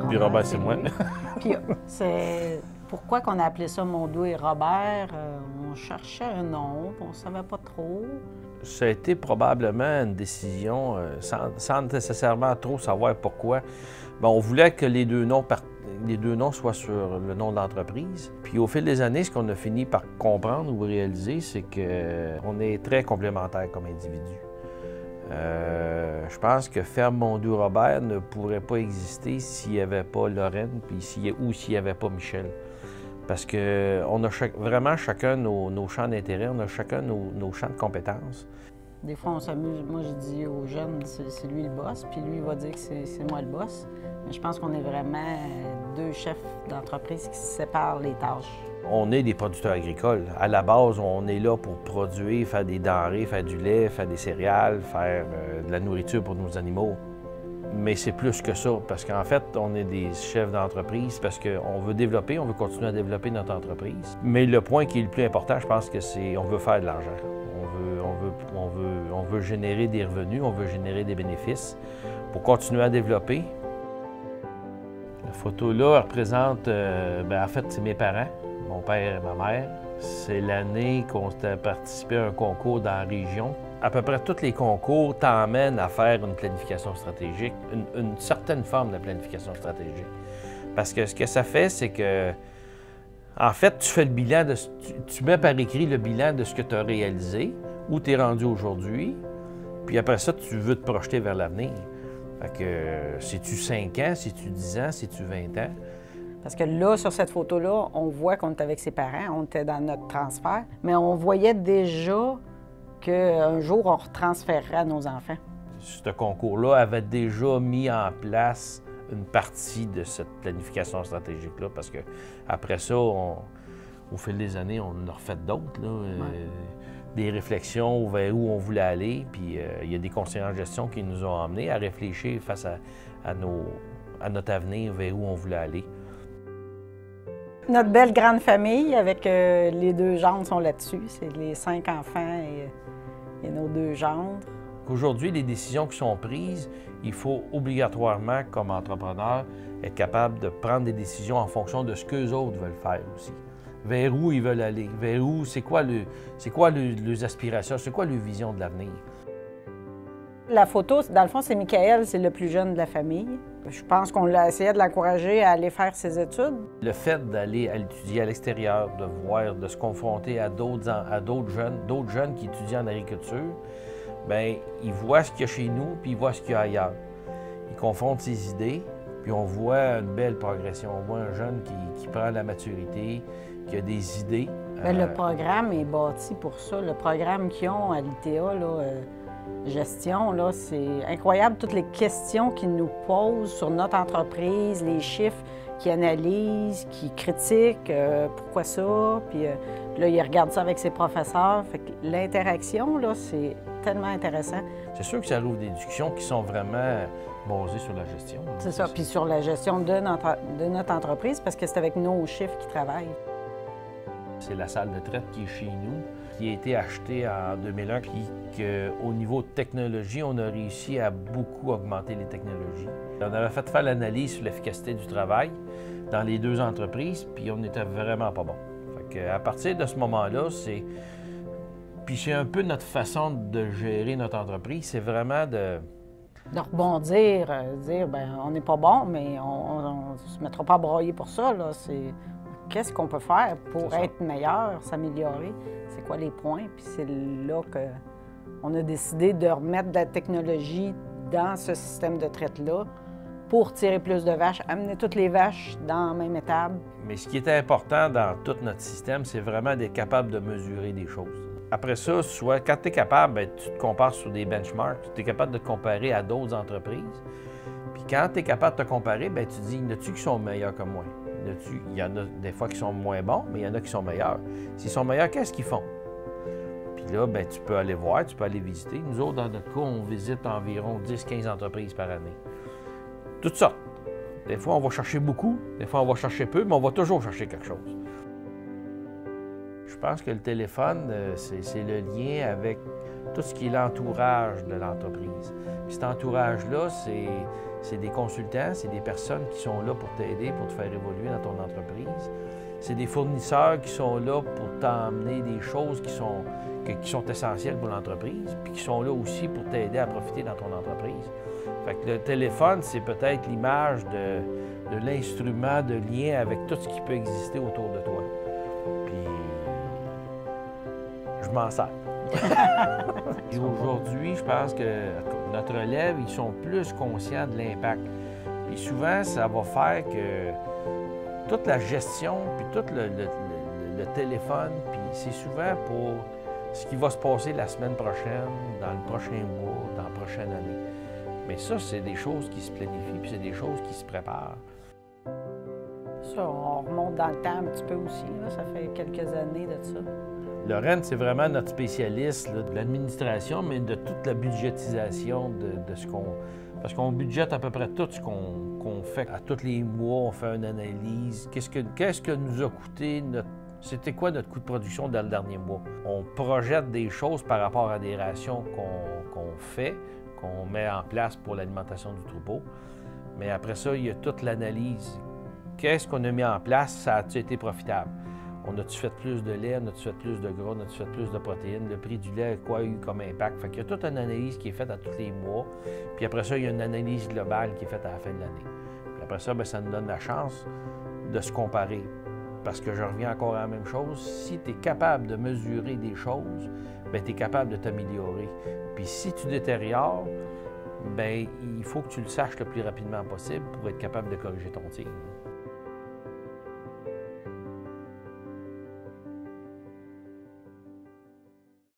Puis Robert, c'est moi. Puis c'est pourquoi qu'on a appelé ça Mondou et Robert? On cherchait un nom, puis on ne savait pas trop. Ça a été probablement une décision sans nécessairement trop savoir pourquoi. Bien, on voulait que les deux noms soient sur le nom de l'entreprise. Puis au fil des années, ce qu'on a fini par comprendre ou réaliser, c'est qu'on est très complémentaires comme individus. Je pense que Ferme Mondou Robert ne pourrait pas exister s'il n'y avait pas Lorraine ou s'il n'y avait pas Michel. Parce qu'on a vraiment chacun nos champs d'intérêt, on a chacun nos champs de compétences. Des fois, on s'amuse. Moi, je dis aux jeunes, c'est lui le boss, puis lui, il va dire que c'est moi le boss. Mais je pense qu'on est vraiment deux chefs d'entreprise qui se séparent les tâches. On est des producteurs agricoles. À la base, on est là pour produire, faire des denrées, faire du lait, faire des céréales, faire de la nourriture pour nos animaux. Mais c'est plus que ça, parce qu'en fait, on est des chefs d'entreprise parce qu'on veut développer, on veut continuer à développer notre entreprise. Mais le point qui est le plus important, je pense que c'est on veut faire de l'argent. On veut générer des revenus, on veut générer des bénéfices pour continuer à développer. La photo-là représente, en fait, c'est mes parents, mon père et ma mère. C'est l'année qu'on a participé à un concours dans la région. À peu près tous les concours t'emmènent à faire une planification stratégique, une certaine forme de planification stratégique. Parce que ce que ça fait, c'est que, en fait, tu fais le bilan, tu mets par écrit le bilan de ce que tu as réalisé, où tu es rendu aujourd'hui, puis après ça, tu veux te projeter vers l'avenir. Fait que, c'est-tu 5 ans, c'est-tu 10 ans, c'est-tu 20 ans? Parce que là, sur cette photo-là, on voit qu'on était avec ses parents, on était dans notre transfert, mais on voyait déjà qu'un jour, on retransférerait à nos enfants. Ce concours-là avait déjà mis en place une partie de cette planification stratégique-là, parce que après ça, au fil des années, on en a refait d'autres, des réflexions vers où on voulait aller, puis il y a des conseillers en gestion qui nous ont amenés à réfléchir face à notre avenir, vers où on voulait aller. Notre belle grande famille, avec les deux gendres sont là-dessus. C'est les 5 enfants et nos 2 gendres. Aujourd'hui, les décisions qui sont prises, il faut obligatoirement, comme entrepreneur, être capable de prendre des décisions en fonction de ce qu'eux autres veulent faire aussi. Vers où ils veulent aller, vers où, c'est quoi leurs aspirations, c'est quoi leur vision de l'avenir. La photo, dans le fond, c'est Michael, c'est le plus jeune de la famille. Je pense qu'on l'a essayé de l'encourager à aller faire ses études. Le fait d'aller à étudier à l'extérieur, de se confronter à d'autres jeunes qui étudient en agriculture, bien, ils voient ce qu'il y a chez nous, puis ils voient ce qu'il y a ailleurs. Ils confrontent ses idées, puis on voit une belle progression. On voit un jeune qui prend la maturité, qui a des idées. Bien, le programme est bâti pour ça. Le programme qu'ils ont à l'ITA, gestion, là, c'est incroyable toutes les questions qu'ils nous posent sur notre entreprise, les chiffres qu'ils analysent, qu'ils critiquent, pourquoi ça, puis là, ils regardent ça avec ses professeurs. Fait que l'interaction, là, c'est tellement intéressant. C'est sûr que ça ouvre des discussions qui sont vraiment basées sur la gestion. C'est ça, puis sur la gestion de notre entreprise, parce que c'est avec nos chiffres qu'ils travaillent. C'est la salle de traite qui est chez nous, qui a été achetée en 2001, puis qu'au niveau de technologie, on a réussi à beaucoup augmenter les technologies. On avait fait faire l'analyse sur l'efficacité du travail dans les 2 entreprises, puis on n'était vraiment pas bon. Fait qu'à partir de ce moment-là, c'est un peu notre façon de gérer notre entreprise, c'est vraiment de rebondir, dire, bien, on n'est pas bon, mais on ne se mettra pas à broyer pour ça, là. C'est qu'est-ce qu'on peut faire pour être meilleur, s'améliorer? C'est quoi les points? Puis c'est là qu'on a décidé de remettre de la technologie dans ce système de traite-là pour tirer plus de vaches, amener toutes les vaches dans la même étable. Mais ce qui est important dans tout notre système, c'est vraiment d'être capable de mesurer des choses. Après ça, quand tu es capable, bien, tu te compares sur des benchmarks, tu es capable de te comparer à d'autres entreprises. Puis quand tu es capable de te comparer, bien, tu te dis, y en a-tu qui sont meilleurs que moi? Il y en a des fois qui sont moins bons, mais il y en a qui sont meilleurs. S'ils sont meilleurs, qu'est-ce qu'ils font? Puis là, bien, tu peux aller voir, tu peux aller visiter. Nous autres, dans notre cas, on visite environ 10-15 entreprises par année. Toutes sortes. Des fois, on va chercher beaucoup, des fois, on va chercher peu, mais on va toujours chercher quelque chose. Je pense que le téléphone, c'est le lien avec tout ce qui est l'entourage de l'entreprise. Puis cet entourage-là, c'est des consultants, c'est des personnes qui sont là pour t'aider, pour te faire évoluer dans ton entreprise. C'est des fournisseurs qui sont là pour t'emmener des choses qui sont essentielles pour l'entreprise, puis qui sont là aussi pour t'aider à profiter dans ton entreprise. Fait que le téléphone, c'est peut-être l'image de l'instrument de lien avec tout ce qui peut exister autour de toi. Puis, je m'en sers. Et aujourd'hui, je pense que notre relève, ils sont plus conscients de l'impact. Puis souvent, ça va faire que toute la gestion, puis tout le téléphone, puis c'est souvent pour ce qui va se passer la semaine prochaine, dans le prochain mois, dans la prochaine année. Mais ça, c'est des choses qui se planifient, puis c'est des choses qui se préparent. Ça, on remonte dans le temps un petit peu aussi, là. Ça fait quelques années de ça. Lorraine, c'est vraiment notre spécialiste là, de l'administration, mais de toute la budgétisation de ce qu'on... Parce qu'on budgète à peu près tout ce qu'on fait. À tous les mois, on fait une analyse. Qu'est-ce que nous a coûté notre... C'était quoi notre coût de production dans le dernier mois? On projette des choses par rapport à des rations qu'on fait, qu'on met en place pour l'alimentation du troupeau. Mais après ça, il y a toute l'analyse. Qu'est-ce qu'on a mis en place? Ça a-t-il été profitable? On a-tu fait plus de lait? On a-tu fait plus de gras? On a-tu fait plus de protéines? Le prix du lait, quoi a eu comme impact? Fait qu'il y a toute une analyse qui est faite à tous les mois. Puis après ça, il y a une analyse globale qui est faite à la fin de l'année. Puis après ça, bien, ça nous donne la chance de se comparer. Parce que je reviens encore à la même chose. Si tu es capable de mesurer des choses, bien, tu es capable de t'améliorer. Puis si tu détériores, bien, il faut que tu le saches le plus rapidement possible pour être capable de corriger ton tir.